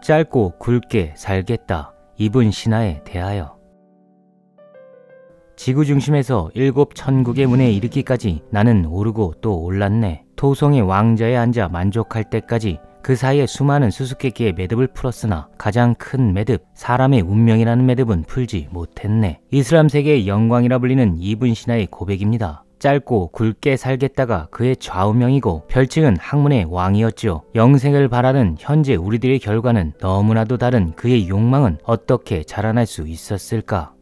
짧고 굵게 살겠다. 이분 신하에 대하여. 지구 중심에서 7 천국의 문에 이르기까지 나는 오르고 또 올랐네. 토성의 왕좌에 앉아 만족할 때까지 그 사이에 수많은 수수께끼의 매듭을 풀었으나 가장 큰 매듭, 사람의 운명이라는 매듭은 풀지 못했네. 이슬람 세계의 영광이라 불리는 이분 신하의 고백입니다. 짧고 굵게 살겠다가 그의 좌우명이고 별칭은 학문의 왕이었죠. 영생을 바라는 현재 우리들의 결과는 너무나도 다른 그의 욕망은 어떻게 자라날 수 있었을까?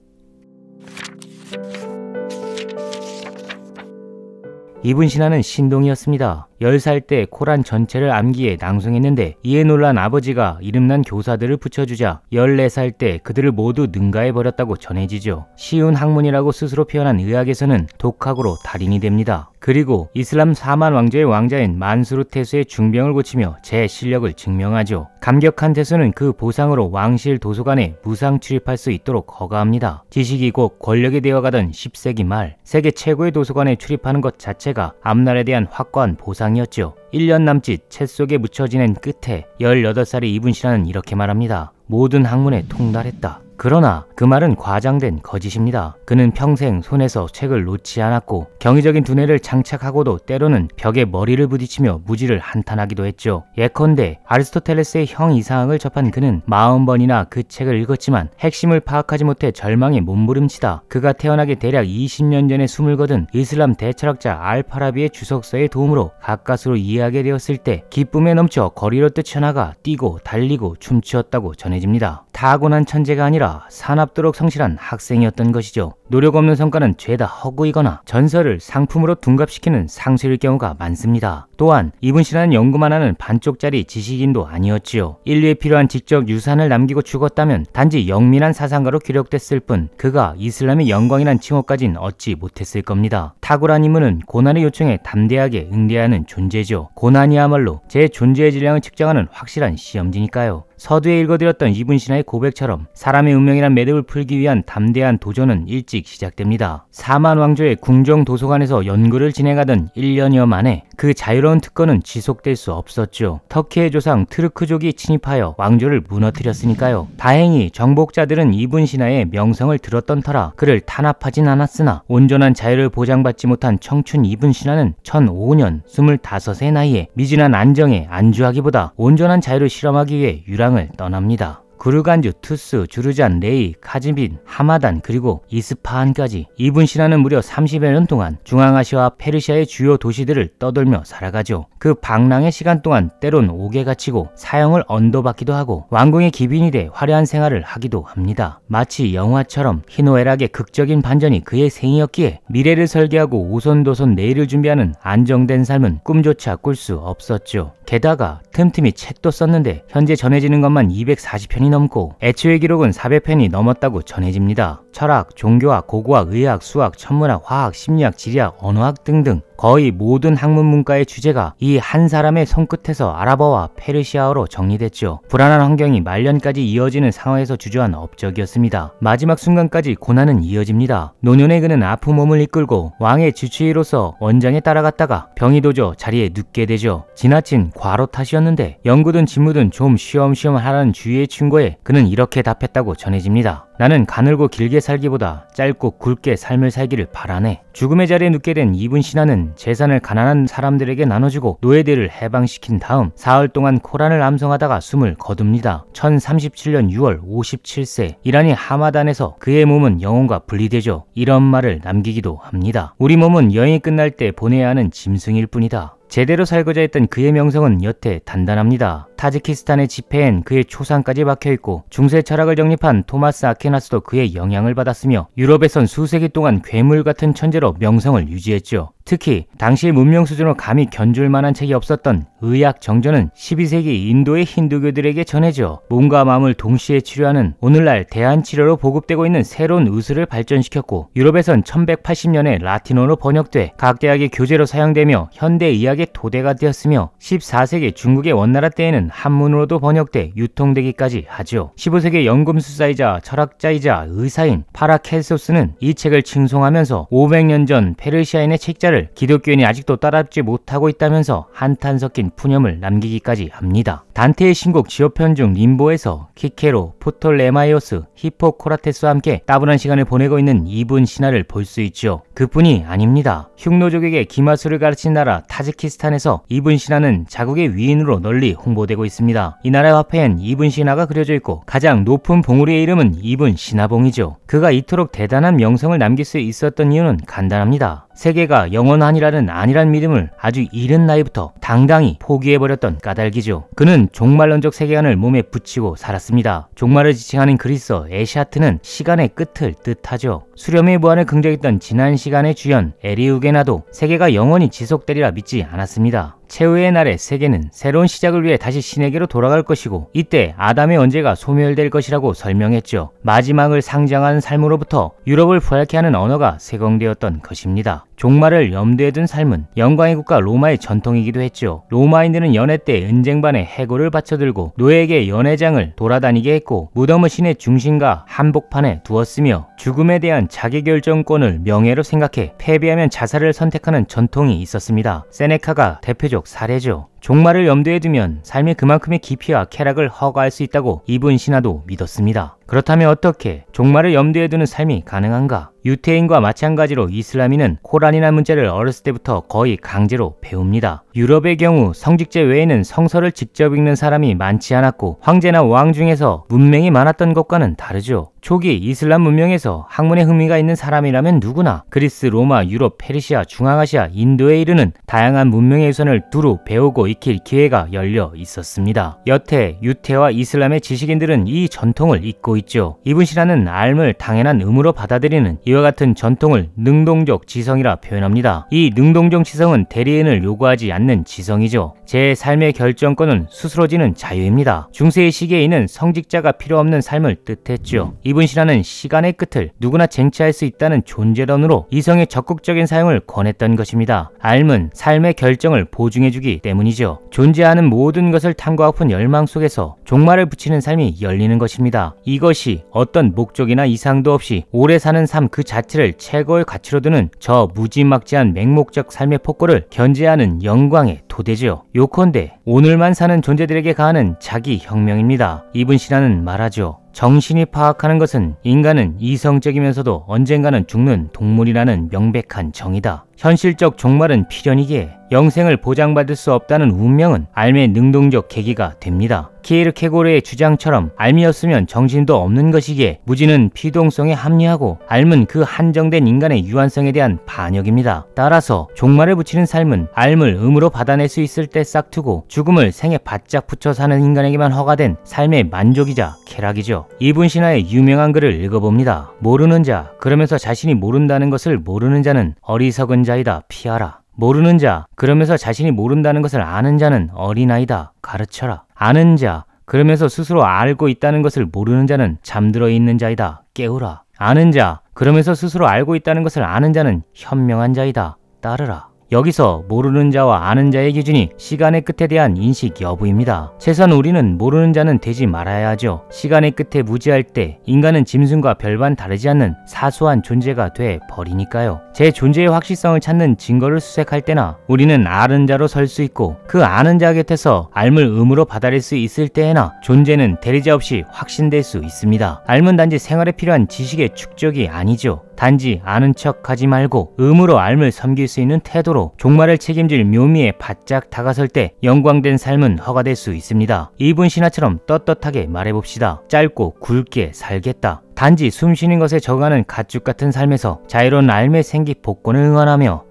이분 신하는 신동이었습니다. 10살 때 코란 전체를 암기에 낭송했는데 이에 놀란 아버지가 이름난 교사들을 붙여주자 14살 때 그들을 모두 능가해버렸다고 전해지죠. 쉬운 학문이라고 스스로 표현한 의학에서는 독학으로 달인이 됩니다. 그리고 이슬람 4만 왕조의 왕자인 만수르 태수의 중병을 고치며 제 실력을 증명하죠. 감격한 태수는 그 보상으로 왕실 도서관에 무상 출입할 수 있도록 허가합니다. 지식이 곧 권력이 되어가던 10세기 말 세계 최고의 도서관에 출입하는 것 자체가 앞날에 대한 확고한 보상이었죠. 1년 남짓 책 속에 묻혀 지낸 끝에 18살의 이분 신하는 이렇게 말합니다. 모든 학문에 통달했다. 그러나 그 말은 과장된 거짓입니다. 그는 평생 손에서 책을 놓지 않았고 경이적인 두뇌를 장착하고도 때로는 벽에 머리를 부딪히며 무지를 한탄하기도 했죠. 예컨대 아리스토텔레스의 형 이상학을 접한 그는 40번이나 그 책을 읽었지만 핵심을 파악하지 못해 절망에 몸부림치다 그가 태어나기 대략 20년 전에 숨을 거둔 이슬람 대철학자 알파라비의 주석서의 도움으로 가까스로 이해하게 되었을 때 기쁨에 넘쳐 거리로 뛰쳐나가 뛰고 달리고 춤추었다고 전해집니다. 타고난 천재가 아니라 사납도록 성실한 학생이었던 것이죠. 노력 없는 성과는 죄다 허구이거나 전설을 상품으로 둔갑시키는 상술일 경우가 많습니다. 또한 이분 신하는 연구만 하는 반쪽짜리 지식인도 아니었지요. 인류에 필요한 지적 유산을 남기고 죽었다면 단지 영민한 사상가로 기록됐을 뿐 그가 이슬람의 영광이란 칭호까진 얻지 못했을 겁니다. 탁월한 인물은 고난의 요청에 담대하게 응대해야 하는 존재죠. 고난이야말로 제 존재의 질량을 측정하는 확실한 시험지니까요. 서두에 읽어드렸던 이분 신하의 고백처럼 사람의 운명이란 매듭을 풀기 위한 담대한 도전은 일찍 시작됩니다. 4만 왕조의 궁정 도서관에서 연구를 진행하던 1년여 만에 그 자유로운 특권은 지속될 수 없었죠. 터키의 조상 트르크족이 침입하여 왕조를 무너뜨렸으니까요. 다행히 정복자들은 이분 신하의 명성을 들었던 터라 그를 탄압하진 않았으나 온전한 자유를 보장받지 못한 청춘 이분 신하는 1005년 25의 나이에 미진한 안정에 안주하기보다 온전한 자유를 실험하기 위해 유랑을 떠납니다. 구르간주, 투스, 주르잔, 레이, 카즈빈, 하마단 그리고 이스파한까지 이분 신하는 무려 30여 년 동안 중앙아시아와 페르시아의 주요 도시들을 떠돌며 살아가죠. 그 방랑의 시간 동안 때론 옥에 갇히고 사형을 언도받기도 하고 왕궁의 기빈이 돼 화려한 생활을 하기도 합니다. 마치 영화처럼 희노애락의 극적인 반전이 그의 생이었기에 미래를 설계하고 오손도손 내일을 준비하는 안정된 삶은 꿈조차 꿀 수 없었죠. 게다가 틈틈이 책도 썼는데 현재 전해지는 것만 240편이 넘고 애초의 기록은 400편이 넘었다고 전해집니다. 철학, 종교학, 고고학, 의학, 수학, 천문학, 화학, 심리학, 지리학, 언어학 등등 거의 모든 학문 문과의 주제가 이 한 사람의 손끝에서 아랍어와 페르시아어로 정리됐죠. 불안한 환경이 말년까지 이어지는 상황에서 주저한 업적이었습니다. 마지막 순간까지 고난은 이어집니다. 노년에 그는 아픈 몸을 이끌고 왕의 주치의로서 원장에 따라갔다가 병이 도져 자리에 눕게 되죠. 지나친 과로 탓이었는데 연구든 직무든 좀 쉬엄쉬엄 하라는 주위의 충고에 그는 이렇게 답했다고 전해집니다. 나는 가늘고 길게 살기보다 짧고 굵게 삶을 살기를 바라네. 죽음의 자리에 눕게 된 이분 신하는 재산을 가난한 사람들에게 나눠주고 노예들을 해방시킨 다음 사흘 동안 코란을 암송하다가 숨을 거둡니다. 1037년 6월 57세 이란이 하마단에서 그의 몸은 영혼과 분리되죠. 이런 말을 남기기도 합니다. 우리 몸은 여행이 끝날 때 보내야 하는 짐승일 뿐이다. 제대로 살고자 했던 그의 명성은 여태 단단합니다. 타지키스탄의 지폐엔 그의 초상까지 박혀있고 중세 철학을 정립한 토마스 아퀴나스도 그의 영향을 받았으며 유럽에선 수세기 동안 괴물 같은 천재로 명성을 유지했죠. 특히 당시 문명 수준으로 감히 견줄 만한 책이 없었던 의학 정전은 12세기 인도의 힌두교들에게 전해져 몸과 마음을 동시에 치료하는 오늘날 대한치료로 보급되고 있는 새로운 의술을 발전시켰고 유럽에선 1180년에 라틴어로 번역돼 각 대학의 교재로 사용되며 현대 의학의 토대가 되었으며 14세기 중국의 원나라 때에는 한문으로도 번역돼 유통되기까지 하죠. 15세기 연금술사이자 철학자이자 의사인 파라켈소스는 이 책을 칭송하면서 500년 전 페르시아인의 책자를 종말을 기독교인이 아직도 따라잡지 못하고 있다면서 한탄 섞인 푸념을 남기기까지 합니다. 단테의 신곡 지오편 중 림보에서 키케로, 포톨레마이오스, 히포코라테스와 함께 따분한 시간을 보내고 있는 이분 신화를 볼 수 있죠. 그뿐이 아닙니다. 흉노족에게 기마술을 가르친 나라 타지키스탄에서 이분 신화는 자국의 위인으로 널리 홍보되고 있습니다. 이 나라의 화폐엔 이분 신화가 그려져 있고 가장 높은 봉우리의 이름은 이분 신화봉이죠. 그가 이토록 대단한 명성을 남길 수 있었던 이유는 간단합니다. 세계가 영원하니라는 안일한 믿음을 아주 이른 나이부터 당당히 포기해버렸던 까닭이죠. 그는 종말론적 세계관을 몸에 붙이고 살았습니다. 종말을 지칭하는 그리스어 에샤트는 시간의 끝을 뜻하죠. 수렴의 무한을 긍정했던 지난 시간의 주연 에리우게나도 세계가 영원히 지속되리라 믿지 않았습니다. 최후의 날에 세계는 새로운 시작을 위해 다시 신에게로 돌아갈 것이고 이때 아담의 언제가 소멸될 것이라고 설명했죠. 마지막을 상징하는 삶으로부터 유럽을 부활케 하는 언어가 세공되었던 것입니다. 종말을 염두에 둔 삶은 영광의 국가 로마의 전통이기도 했죠. 로마인들은 연애 때 은쟁반에 해골을 받쳐들고 노예에게 연회장을 돌아다니게 했고 무덤을 신의 중심과 한복판에 두었으며 죽음에 대한 자기결정권을 명예로 생각해 패배하면 자살을 선택하는 전통이 있었습니다. 세네카가 대표적 사례죠. 종말을 염두에 두면 삶의 그만큼의 깊이와 쾌락을 허가할 수 있다고 이분 신화도 믿었습니다. 그렇다면 어떻게 종말을 염두에 두는 삶이 가능한가? 유태인과 마찬가지로 이슬람인은 코란이라는 문자를 어렸을 때부터 거의 강제로 배웁니다. 유럽의 경우 성직자 외에는 성서를 직접 읽는 사람이 많지 않았고 황제나 왕 중에서 문맹이 많았던 것과는 다르죠. 초기 이슬람 문명에서 학문에 흥미가 있는 사람이라면 누구나 그리스, 로마, 유럽, 페르시아, 중앙아시아, 인도에 이르는 다양한 문명의 유산을 두루 배우고 익힐 기회가 열려 있었습니다. 여태 유태와 이슬람의 지식인들은 이 전통을 잊고 있죠. 이분 신화는 삶을 당연한 의무로 받아들이는 이와 같은 전통을 능동적 지성이라 표현합니다. 이 능동적 지성은 대리인을 요구하지 않는 지성이죠. 제 삶의 결정권은 스스로 지는 자유입니다. 중세의 시기에 이는 성직자가 필요 없는 삶을 뜻했죠. 이분 신화는 시간의 끝을 누구나 쟁취할 수 있다는 존재론으로 이성의 적극적인 사용을 권했던 것입니다. 삶은 삶의 결정을 보증해주기 때문이죠. 존재하는 모든 것을 탐구하고픈 열망 속에서 종말을 붙이는 삶이 열리는 것입니다. 이것이 어떤 목적이나 이상도 없이 오래 사는 삶 그 자체를 최고의 가치로 두는 저 무지막지한 맹목적 삶의 폭고를 견제하는 영광의 토대죠. 요컨대 오늘만 사는 존재들에게 가하는 자기 혁명입니다. 이분 신화는 말하죠. 정신이 파악하는 것은 인간은 이성적이면서도 언젠가는 죽는 동물이라는 명백한 정의다. 현실적 종말은 필연이기에 영생을 보장받을 수 없다는 운명은 삶의 능동적 계기가 됩니다. 키에르케고르의 주장처럼 삶이 없으면 정신도 없는 것이기에 무지는 피동성에 합리하고 삶은 그 한정된 인간의 유한성에 대한 반역입니다. 따라서 종말을 붙이는 삶은 삶을 의무로 받아낼 수 있을 때 싹두고 죽음을 생에 바짝 붙여 사는 인간에게만 허가된 삶의 만족이자 쾌락이죠. 이분 신화의 유명한 글을 읽어봅니다. 모르는 자, 그러면서 자신이 모른다는 것을 모르는 자는 어리석은 자이다. 피하라. 모르는 자, 그러면서 자신이 모른다는 것을 아는 자는 어린아이다. 가르쳐라. 아는 자, 그러면서 스스로 알고 있다는 것을 모르는 자는 잠들어 있는 자이다. 깨우라. 아는 자, 그러면서 스스로 알고 있다는 것을 아는 자는 현명한 자이다. 따르라. 여기서 모르는 자와 아는 자의 기준이 시간의 끝에 대한 인식 여부입니다. 최소한 우리는 모르는 자는 되지 말아야 하죠. 시간의 끝에 무지할 때 인간은 짐승과 별반 다르지 않는 사소한 존재가 돼 버리니까요. 제 존재의 확실성을 찾는 증거를 수색할 때나 우리는 아는 자로 설 수 있고 그 아는 자 곁에서 삶을 의무로 받아들일 수 있을 때에나 존재는 대리자 없이 확신될 수 있습니다. 삶은 단지 생활에 필요한 지식의 축적이 아니죠. 단지 아는 척 하지 말고 의무로 삶을 섬길 수 있는 태도로 종말을 책임질 묘미에 바짝 다가설 때 영광된 삶은 허가될 수 있습니다. 이분 신화처럼 떳떳하게 말해봅시다. 짧고 굵게 살겠다. 단지 숨쉬는 것에 적응하는 가축 같은 삶에서 자유로운 삶의 생기 복권을 응원하며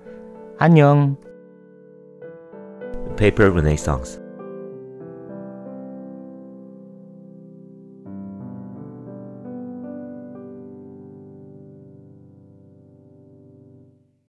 안녕. Paper Renaissance